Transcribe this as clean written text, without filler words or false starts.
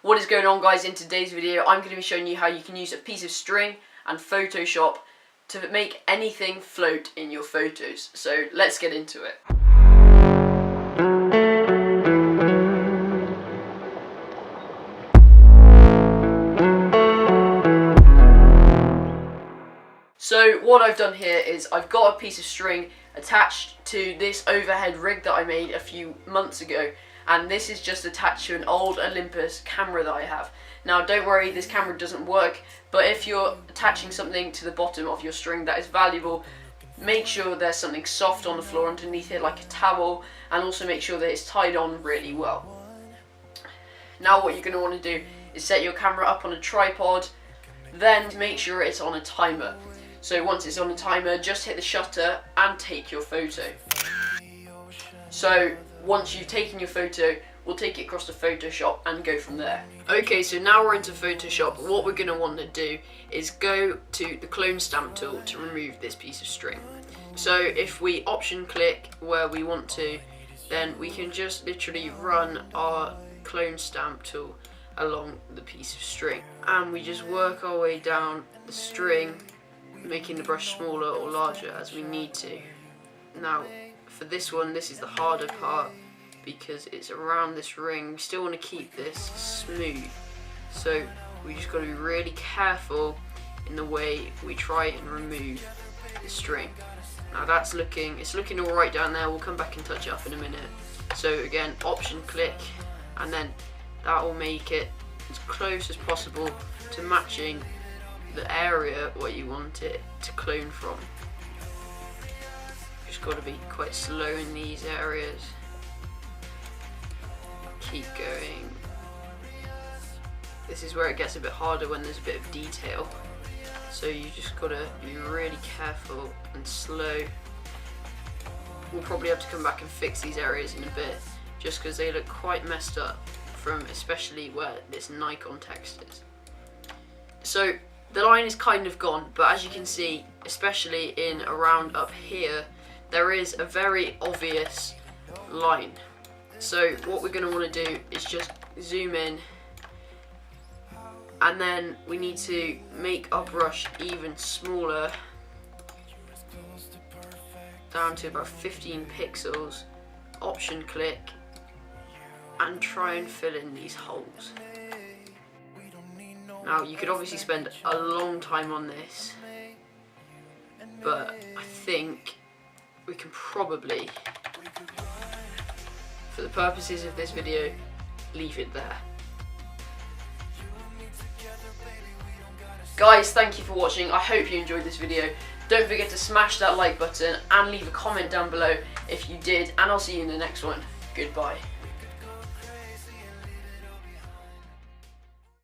What is going on, guys? In today's video I'm going to be showing you how you can use a piece of string and Photoshop to make anything float in your photos. So let's get into it. So what I've done here is I've got a piece of string attached to this overhead rig that I made a few months ago, and this is just attached to an old Olympus camera that I have. Now don't worry, this camera doesn't work, but if you're attaching something to the bottom of your string that is valuable, make sure there's something soft on the floor underneath it, like a towel, and also make sure that it's tied on really well. Now what you're going to want to do is set your camera up on a tripod, then make sure it's on a timer. So once it's on a timer, just hit the shutter and take your photo. So once you've taken your photo, we'll take it across to Photoshop and go from there. Okay, so now we're into Photoshop. What we're going to want to do is go to the clone stamp tool to remove this piece of string. So if we option click where we want to, then we can just literally run our clone stamp tool along the piece of string. And we just work our way down the string, making the brush smaller or larger as we need to. Now for this one, this is the harder part because it's around this ring. We still want to keep this smooth, so we just got to be really careful in the way we try and remove the string. Now it's looking all right down there. We'll come back and touch it up in a minute. So again, option click, and then that will make it as close as possible to matching the area where you want it to clone from. Just got to be quite slow in these areas. Keep going. This is where it gets a bit harder when there's a bit of detail. So you just got to be really careful and slow. We'll probably have to come back and fix these areas in a bit, just because they look quite messed up from especially where this Nikon text is. So the line is kind of gone, but as you can see, especially in around up here, there is a very obvious line. So what we're going to want to do is just zoom in, and then we need to make our brush even smaller, down to about 15 pixels, option click, and try and fill in these holes. Now you could obviously spend a long time on this, but I think we can probably, for the purposes of this video, leave it there. Guys, thank you for watching. I hope you enjoyed this video. Don't forget to smash that like button and leave a comment down below if you did, and I'll see you in the next one. Goodbye.